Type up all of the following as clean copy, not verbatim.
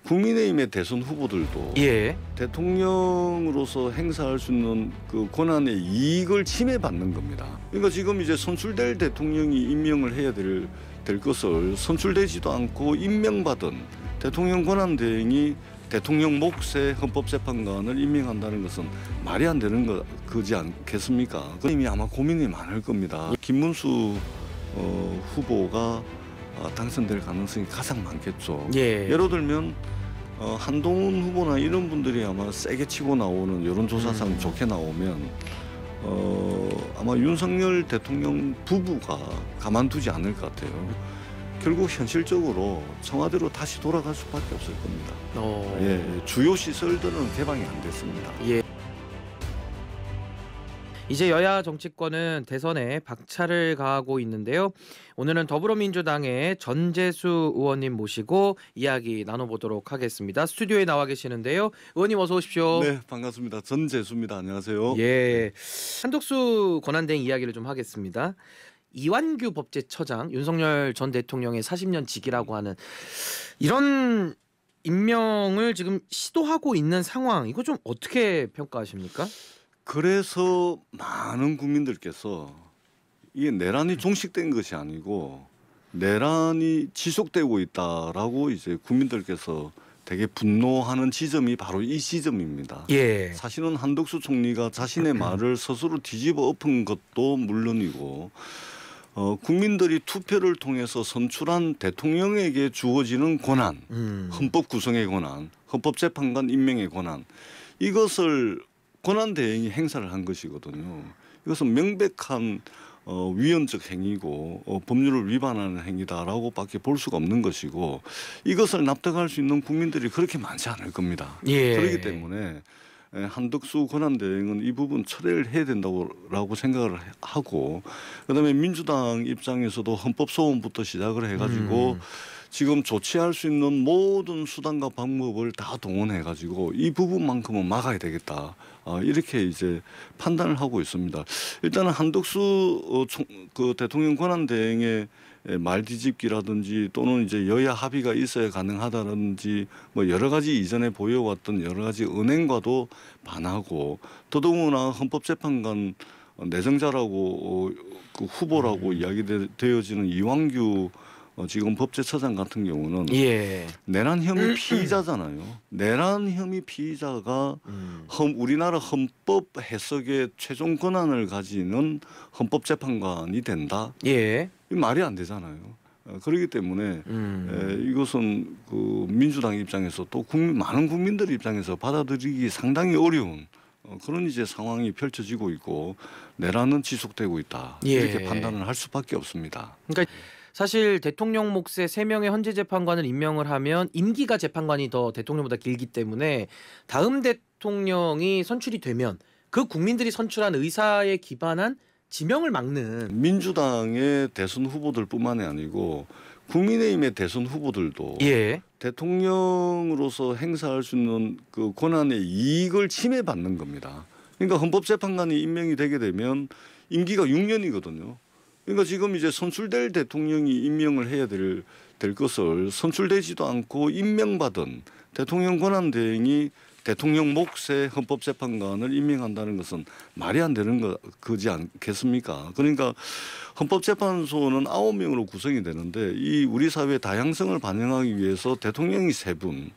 국민의힘의 대선 후보들도 예. 대통령으로서 행사할 수 있는 그 권한의 이익을 침해받는 겁니다. 그러니까 지금 이제 선출될 대통령이 임명을 해야 될 것을 선출되지도 않고 임명받은 대통령 권한 대행이 대통령 몫의 헌법재판관을 임명한다는 것은 말이 안 되는 거지 않겠습니까? 그님이 아마 고민이 많을 겁니다. 김문수 후보가 당선될 가능성이 가장 많겠죠. 예. 예를 들면 한동훈 후보나 이런 분들이 아마 세게 치고 나오는 여론조사상 좋게 나오면 아마 윤석열 대통령 부부가 가만두지 않을 것 같아요. 결국 현실적으로 청와대로 다시 돌아갈 수밖에 없을 겁니다. 예, 주요 시설들은 개방이 안 됐습니다. 예. 이제 여야 정치권은 대선에 박차를 가하고 있는데요. 오늘은 더불어민주당의 전재수 의원님 모시고 이야기 나눠보도록 하겠습니다. 스튜디오에 나와 계시는데요. 의원님 어서 오십시오. 네, 반갑습니다. 전재수입니다. 안녕하세요. 예, 한덕수 권한대행 이야기를 좀 하겠습니다. 이완규 법제처장, 윤석열 전 대통령의 40년 직이라고 하는 이런 임명을 지금 시도하고 있는 상황, 이거 좀 어떻게 평가하십니까? 그래서 많은 국민들께서 이게 내란이 종식된 것이 아니고 내란이 지속되고 있다라고 이제 국민들께서 되게 분노하는 지점이 바로 이 지점입니다. 예. 사실은 한덕수 총리가 자신의 말을 스스로 뒤집어 엎은 것도 물론이고 국민들이 투표를 통해서 선출한 대통령에게 주어지는 권한, 헌법 구성의 권한, 헌법재판관 임명의 권한, 이것을 권한 대행이 행사를 한 것이거든요. 이것은 명백한 위헌적 행위고 법률을 위반하는 행위다라고밖에 볼 수가 없는 것이고 이것을 납득할 수 있는 국민들이 그렇게 많지 않을 겁니다. 예. 그렇기 때문에 한덕수 권한대행은 이 부분 처리를 해야 된다고 생각을 하고 그다음에 민주당 입장에서도 헌법소원부터 시작을 해가지고 지금 조치할 수 있는 모든 수단과 방법을 다 동원해가지고 이 부분만큼은 막아야 되겠다. 이렇게 이제 판단을 하고 있습니다. 일단은 한덕수 그 대통령 권한대행의 말 뒤집기라든지 또는 이제 여야 합의가 있어야 가능하다든지 뭐 여러 가지 이전에 보여왔던 여러 가지 은행과도 반하고 더더구나 헌법재판관 내정자라고 그 후보라고 이야기되어지는 이완규 지금 법제처장 같은 경우는 내란 혐의 피의자잖아요. 내란 혐의 피의자가 우리나라 헌법 해석의 최종 권한을 가지는 헌법재판관이 된다. 이 말이 안 되잖아요. 그렇기 때문에 이것은 그 민주당 입장에서 또 많은 국민들 입장에서 받아들이기 상당히 어려운 그런 이제 상황이 펼쳐지고 있고 내란은 지속되고 있다. 이렇게 판단을 할 수밖에 없습니다. 그러니까 사실 대통령 몫의 3명의 헌재 재판관을 임명을 하면 임기가 재판관이 더 대통령보다 길기 때문에 다음 대통령이 선출이 되면 그 국민들이 선출한 의사에 기반한 지명을 막는 민주당의 대선 후보들뿐만이 아니고 국민의힘의 대선 후보들도 대통령으로서 행사할 수 있는 그 권한의 이익을 침해받는 겁니다. 그러니까 헌법재판관이 임명이 되게 되면 임기가 6년이거든요. 그러니까 지금 이제 선출될 대통령이 임명을 해야 될 것을 선출되지도 않고 임명받은 대통령 권한 대행이 대통령 몫의 헌법재판관을 임명한다는 것은 말이 안 되는 거지 않겠습니까? 그러니까 헌법재판소는 9명으로 구성이 되는데 이 우리 사회의 다양성을 반영하기 위해서 대통령이 3분,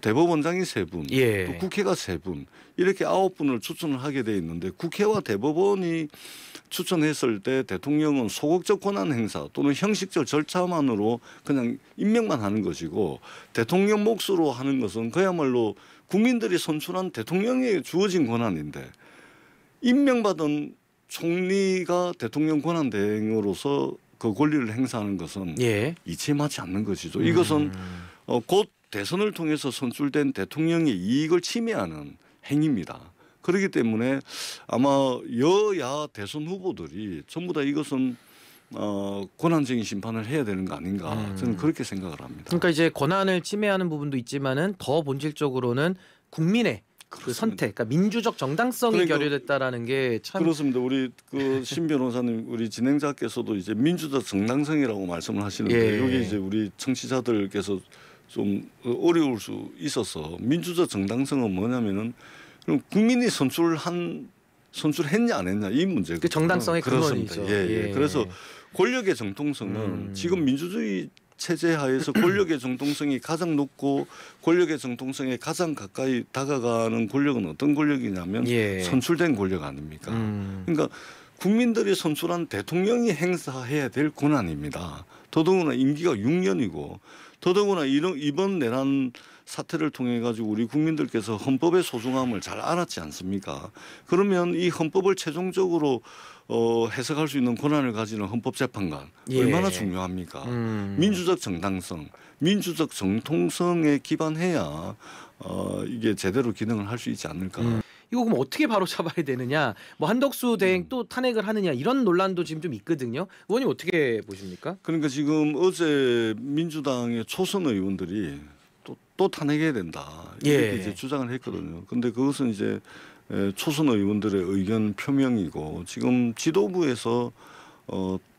대법원장이 3분, 또 국회가 3분 이렇게 9분을 추천을 하게 돼 있는데 국회와 대법원이 추천했을 때 대통령은 소극적 권한 행사 또는 형식적 절차만으로 그냥 임명만 하는 것이고 대통령 몫으로 하는 것은 그야말로 국민들이 선출한 대통령에게 주어진 권한인데 임명받은 총리가 대통령 권한 대행으로서 그 권리를 행사하는 것은 이치에 맞지 않는 것이죠. 이것은 곧 대선을 통해서 선출된 대통령의 이익을 침해하는 행위입니다. 그렇기 때문에 아마 여야 대선 후보들이 전부 다 이것은 권한적인 심판을 해야 되는 거 아닌가 저는 그렇게 생각을 합니다. 그러니까 이제 권한을 침해하는 부분도 있지만은 더 본질적으로는 국민의 그 선택, 그러니까 민주적 정당성이 결여됐다라는 게 참 그렇습니다. 우리 그 신 변호사님, 우리 진행자께서도 이제 민주적 정당성이라고 말씀을 하시는데 여기 이제 우리 청취자들께서 좀 어려울 수 있어서 민주적 정당성은 뭐냐면은 그럼 국민이 선출했냐 안 했냐 이 문제고 그 정당성의 근원이죠. 예. 그래서 권력의 정통성은 지금 민주주의 체제 하에서 권력의 정통성이 가장 높고 권력의 정통성에 가장 가까이 다가가는 권력은 어떤 권력이냐면 선출된 권력 아닙니까? 그러니까 국민들이 선출한 대통령이 행사해야 될 권한입니다. 더더구나 임기가 6년이고 더더구나 이번 내란 사태를 통해 가지고 우리 국민들께서 헌법의 소중함을 잘 알았지 않습니까? 그러면 이 헌법을 최종적으로 해석할 수 있는 권한을 가지는 헌법재판관 얼마나 중요합니까? 민주적 정당성, 민주적 정통성에 기반해야 이게 제대로 기능을 할 수 있지 않을까? 이거 그럼 어떻게 바로 잡아야 되느냐? 뭐 한덕수 대행 또 탄핵을 하느냐 이런 논란도 지금 좀 있거든요. 의원님 어떻게 보십니까? 그러니까 지금 어제 민주당의 초선 의원들이 또 탄핵해야 된다 이렇게 이제 주장을 했거든요. 근데 그것은 이제 초선 의원들의 의견 표명이고 지금 지도부에서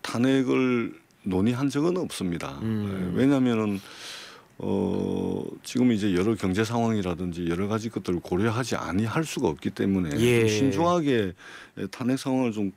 탄핵을 논의한 적은 없습니다. 왜냐하면은 지금 이제 여러 경제 상황이라든지 여러 가지 것들을 고려하지 아니할 수가 없기 때문에 좀 신중하게 탄핵 상황을 좀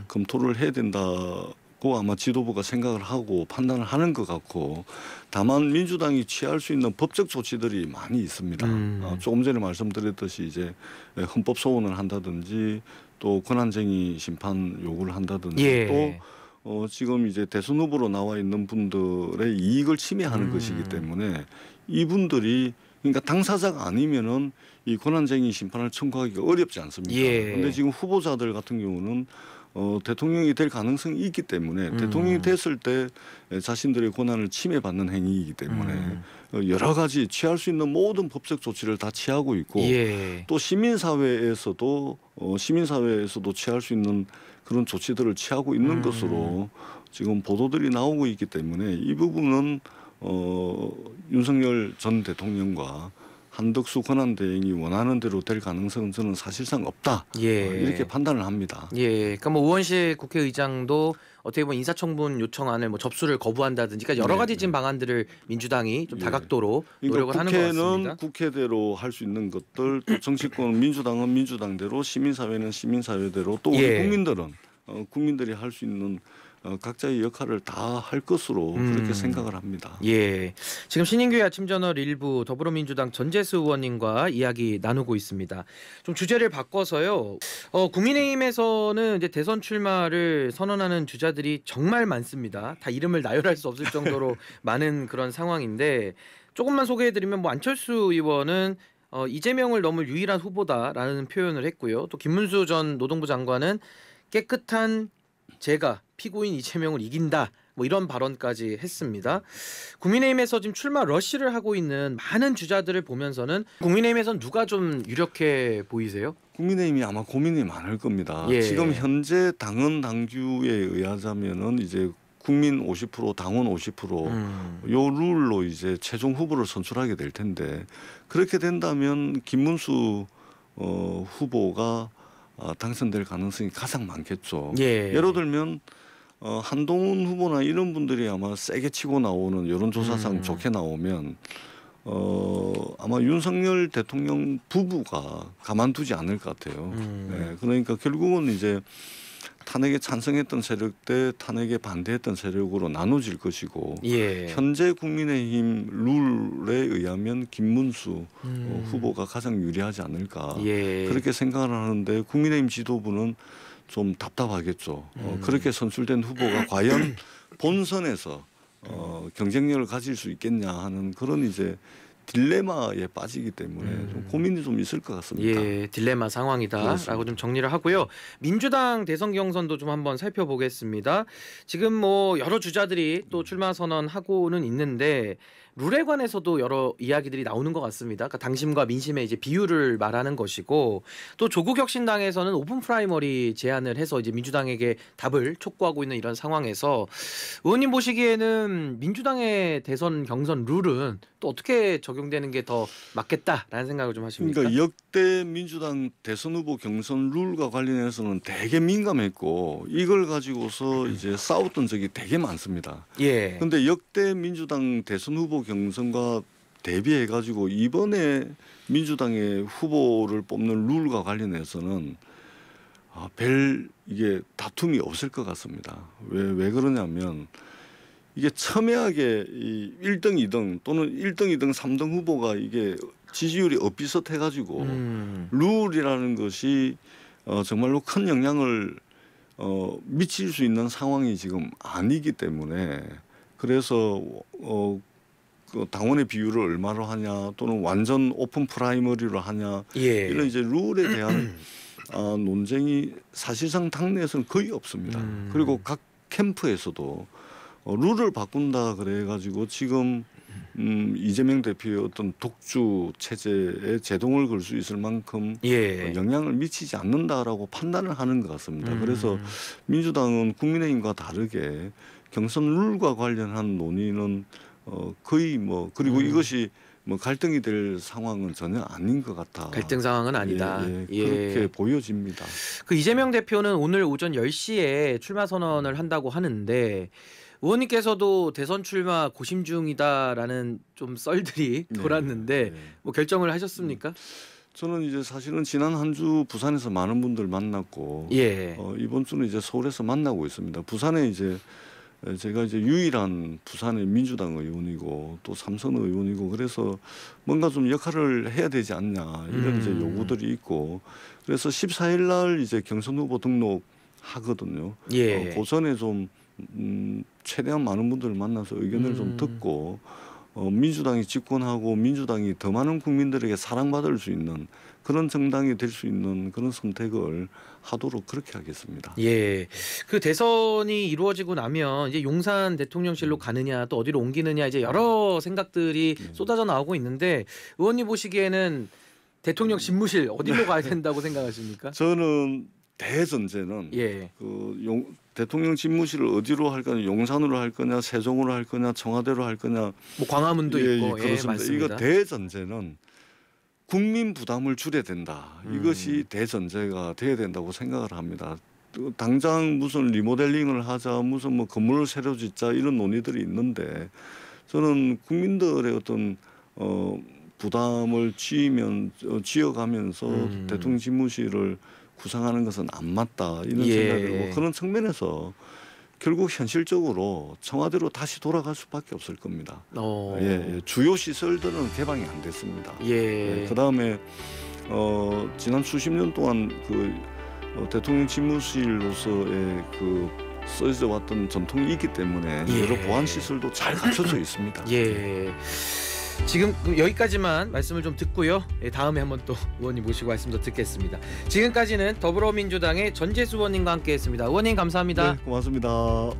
검토를 해야 된다고 아마 지도부가 생각을 하고 판단을 하는 것 같고 다만 민주당이 취할 수 있는 법적 조치들이 많이 있습니다. 조금 전에 말씀드렸듯이 이제 헌법 소원을 한다든지 또 권한쟁의 심판 요구를 한다든지 또 지금 이제 대선 후보로 나와 있는 분들의 이익을 침해하는 것이기 때문에 이분들이 그러니까 당사자가 아니면은 이 권한쟁의 심판을 청구하기가 어렵지 않습니까? 그런데 지금 후보자들 같은 경우는 대통령이 될 가능성이 있기 때문에 대통령이 됐을 때 자신들의 권한을 침해받는 행위이기 때문에 여러 가지 취할 수 있는 모든 법적 조치를 다 취하고 있고 또 시민사회에서도 취할 수 있는 그런 조치들을 취하고 있는 것으로 지금 보도들이 나오고 있기 때문에 이 부분은 윤석열 전 대통령과 한덕수 권한대행이 원하는 대로 될 가능성은 저는 사실상 없다. 이렇게 판단을 합니다. 그러니까 뭐 우원식 국회의장도 어떻게 보면 인사청문 요청안을 뭐 접수를 거부한다든지 그러니까 여러 가지 지금 방안들을 민주당이 좀 다각도로 노력을 하는 것 같습니다. 국회는 국회대로 할 수 있는 것들, 또 정치권 민주당은 민주당대로, 시민사회는 시민사회대로, 또 우리 국민들은 국민들이 할 수 있는 각자의 역할을 다 할 것으로 그렇게 생각을 합니다. 지금 신인규의 아침저널 일부 더불어민주당 전재수 의원님과 이야기 나누고 있습니다. 좀 주제를 바꿔서요. 국민의힘에서는 이제 대선 출마를 선언하는 주자들이 정말 많습니다. 다 이름을 나열할 수 없을 정도로 많은 그런 상황인데 조금만 소개해드리면 뭐 안철수 의원은 이재명을 넘을 유일한 후보다라는 표현을 했고요. 또 김문수 전 노동부 장관은 깨끗한 제가 피고인 이재명을 이긴다 뭐 이런 발언까지 했습니다. 국민의힘에서 지금 출마 러쉬를 하고 있는 많은 주자들을 보면서는 국민의힘에서는 누가 좀 유력해 보이세요? 국민의힘이 아마 고민이 많을 겁니다. 지금 현재 당헌 당규에 의하자면은 이제 국민 50% 당원 50%요 룰로 이제 최종 후보를 선출하게 될 텐데 그렇게 된다면 김문수 후보가 당선될 가능성이 가장 많겠죠. 예를 들면 한동훈 후보나 이런 분들이 아마 세게 치고 나오는 여론조사상 좋게 나오면 아마 윤석열 대통령 부부가 가만두지 않을 것 같아요. 그러니까 결국은 이제 탄핵에 찬성했던 세력 대 탄핵에 반대했던 세력으로 나눠질 것이고 현재 국민의힘 룰에 의하면 김문수 후보가 가장 유리하지 않을까 그렇게 생각을 하는데 국민의힘 지도부는 좀 답답하겠죠. 그렇게 선출된 후보가 과연 본선에서 경쟁력을 가질 수 있겠냐 하는 그런 이제 딜레마에 빠지기 때문에 좀 고민이 좀 있을 것 같습니다. 딜레마 상황이다라고 좀 정리를 하고요. 민주당 대선 경선도 좀 한번 살펴보겠습니다. 지금 뭐 여러 주자들이 또 출마 선언하고는 있는데 룰에 관해서도 여러 이야기들이 나오는 것 같습니다. 그러니까 당심과 민심의 이제 비율을 말하는 것이고 또 조국혁신당에서는 오픈 프라이머리 제안을 해서 이제 민주당에게 답을 촉구하고 있는 이런 상황에서 의원님 보시기에는 민주당의 대선 경선 룰은 또 어떻게 적용되는 게 더 맞겠다라는 생각을 좀 하십니까? 그러니까 역대 민주당 대선 후보 경선 룰과 관련해서는 되게 민감했고 이걸 가지고서 이제 싸웠던 적이 되게 많습니다. 그런데 역대 민주당 대선 후보 내년도 경선과 대비해 가지고 이번에 민주당의 후보를 뽑는 룰과 관련해서는 별 이게 다툼이 없을 것 같습니다. 왜 그러냐면 이게 첨예하게 이 1등, 2등 또는 1등, 2등, 3등 후보가 이게 지지율이 엇비슷해 가지고 룰이라는 것이 정말로 큰 영향을 미칠 수 있는 상황이 지금 아니기 때문에 그래서 그 당원의 비율을 얼마로 하냐 또는 완전 오픈 프라이머리로 하냐 예. 이런 이제 룰에 대한 논쟁이 사실상 당내에서는 거의 없습니다. 그리고 각 캠프에서도 룰을 바꾼다 그래가지고 지금 이재명 대표의 어떤 독주 체제에 제동을 걸 수 있을 만큼 예. 영향을 미치지 않는다라고 판단을 하는 것 같습니다. 그래서 민주당은 국민의힘과 다르게 경선 룰과 관련한 논의는 거의 뭐 그리고 이것이 뭐 갈등이 될 상황은 전혀 아닌 것 같아. 갈등 상황은 아니다. 예. 그렇게 보여집니다. 그 이재명 대표는 오늘 오전 10시에 출마 선언을 한다고 하는데 의원님께서도 대선 출마 고심 중이다라는 좀 썰들이 돌았는데 뭐 결정을 하셨습니까? 저는 이제 사실은 지난 한 주 부산에서 많은 분들 만났고 예. 이번 주는 이제 서울에서 만나고 있습니다. 부산에 이제 제가 이제 유일한 부산의 민주당 의원이고 또 삼선 의원이고 그래서 뭔가 좀 역할을 해야 되지 않냐 이런 이제 요구들이 있고 그래서 14일 날 이제 경선 후보 등록하거든요. 예. 그 전에 좀 최대한 많은 분들을 만나서 의견을 좀 듣고 민주당이 집권하고 민주당이 더 많은 국민들에게 사랑받을 수 있는 그런 정당이 될 수 있는 그런 선택을 하도록 그렇게 하겠습니다. 예. 그 대선이 이루어지고 나면 이제 용산 대통령실로 가느냐 또 어디로 옮기느냐 이제 여러 생각들이 쏟아져 나오고 있는데 의원님 보시기에는 대통령 집무실 어디로 가야 된다고 생각하십니까? 저는 대전제는 예. 대통령 집무실을 어디로 할 거냐, 용산으로 할 거냐, 세종으로 할 거냐, 청와대로 할 거냐, 뭐 광화문도 있고 그렇습니다. 맞습니다. 이거 대전제는 국민 부담을 줄여야 된다. 이것이 대전제가 돼야 된다고 생각을 합니다. 당장 무슨 리모델링을 하자, 무슨 뭐 건물을 새로 짓자 이런 논의들이 있는데 저는 국민들의 어떤 부담을 지어가면서 대통령 집무실을 구상하는 것은 안 맞다 이런 생각이 들고 그런 측면에서 결국 현실적으로 청와대로 다시 돌아갈 수밖에 없을 겁니다. 주요 시설들은 개방이 안 됐습니다. 그다음에 지난 수십 년 동안 그 대통령 집무실로서의 그 써져 왔던 전통이 있기 때문에 여러 보안 시설도 잘 갖춰져 있습니다. 지금 여기까지만 말씀을 좀 듣고요. 다음에 한번 또 의원님 모시고 말씀 더 듣겠습니다. 지금까지는 더불어민주당의 전재수 의원님과 함께했습니다. 의원님 감사합니다. 네, 고맙습니다.